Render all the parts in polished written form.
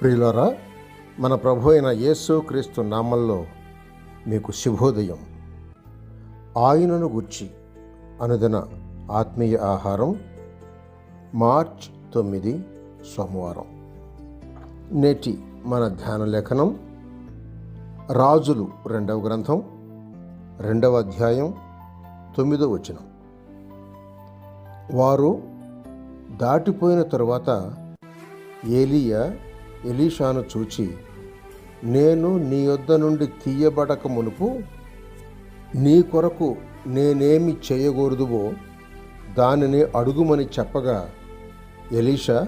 ప్రియులారా, మన ప్రభు అయిన యేసు క్రీస్తు నామంలో మీకు శుభోదయం. ఆయనను గూర్చి అనుదిన ఆత్మీయ ఆహారం, మార్చ్ 9 సోమవారం. నేటి మన ధ్యాన లేఖనం రాజులు 2వ గ్రంథం 2వ అధ్యాయం 9వ వచనం. వారు దాటిపోయిన తరువాత ఏలీయా ఎలీషాను చూచి, నేను నీ యొద్ద నుండి తీయబడక మునుపు నీ కొరకు నేనేమి చేయకూడదువో దానిని అడుగుమని చెప్పగా, ఎలీషా,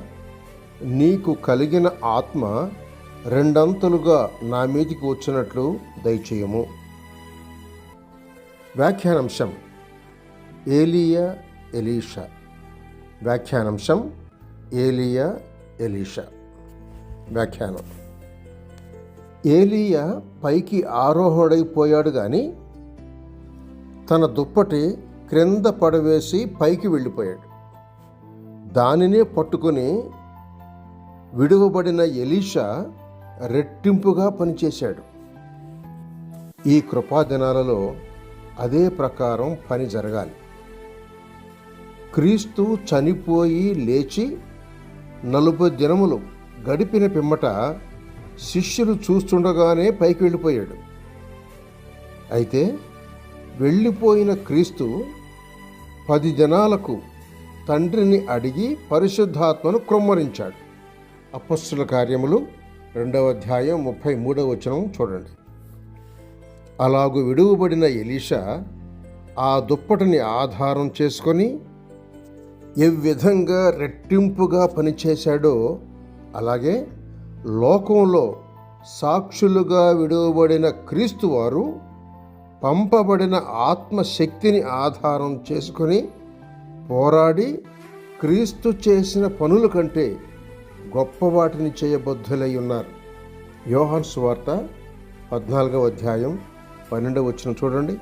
నీకు కలిగిన ఆత్మ రెండంతలుగా నా మీదికి వచ్చినట్లు దయచేయము. వ్యాఖ్యానాంశం ఏలీయా ఎలీషా. వ్యాఖ్యానాంశం ఏలీయా ఎలీషా. వ్యాఖ్యానం: ఏలీయా పైకి ఆరోహణైపోయాడు కానీ తన దుప్పటి క్రింద పడవేసి పైకి వెళ్ళిపోయాడు. దానినే పట్టుకొని విడువబడిన ఎలీషా రెట్టింపుగా పనిచేశాడు. ఈ కృపాదినాలలో అదే ప్రకారం పని జరగాలి. క్రీస్తు చనిపోయి లేచి 40 దినములు గడిపిన పిమ్మట శిష్యులు చూస్తుండగానే పైకి వెళ్ళిపోయాడు. అయితే వెళ్ళిపోయిన క్రీస్తు 10 దినాలకు తండ్రిని అడిగి పరిశుద్ధాత్మను క్రొమ్మరించాడు. అపొస్తలుల కార్యములు 2వ అధ్యాయం 33వ వచనం చూడండి. అలాగూ విడువబడిన ఎలీషా ఆ దుప్పటిని ఆధారం చేసుకొని ఏ విధంగా రెట్టింపుగా పనిచేశాడో, అలాగే లోకంలో సాక్షులుగా విడువబడిన క్రీస్తు వారు పంపబడిన ఆత్మశక్తిని ఆధారం చేసుకొని పోరాడి క్రీస్తు చేసిన పనుల కంటే గొప్ప వాటిని చేయబద్ధులై ఉన్నారు. యోహాను సువార్త 14వ అధ్యాయం 12వ వచనం చూడండి.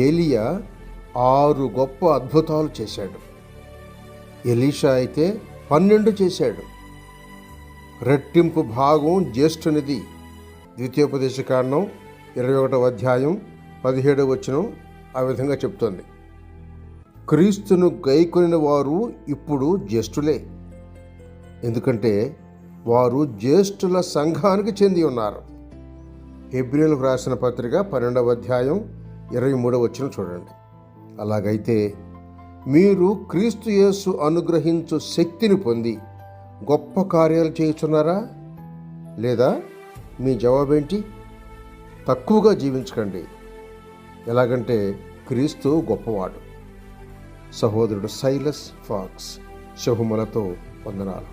ఏలీయా 6 గొప్ప అద్భుతాలు చేశాడు. ఎలీషా అయితే 12 చేశాడు. రెట్టింపు భాగం జ్యేష్ఠునిది. ద్వితీయోపదేశకాండం 21వ అధ్యాయం 17వ వచనం ఆ విధంగా చెప్తోంది. క్రీస్తును గైకొనిన వారు ఇప్పుడు జ్యేష్ఠులే, ఎందుకంటే వారు జ్యేష్ఠుల సంఘానికి చెంది ఉన్నారు. హెబ్రీయులకు రాసిన పత్రిక 12వ అధ్యాయం 23వ వచనం చూడండి. అలాగైతే మీరు క్రీస్తు యేసు అనుగ్రహించు శక్తిని పొంది గొప్ప కార్యాలు చేయుచున్నారా? లేదా మీ జవాబేంటి? తక్కువగా జీవించకండి. ఎలాగంటే క్రీస్తు గొప్పవాడు. సహోదరుడు సైలస్ ఫాక్స్. శుభములతో వందనాలు.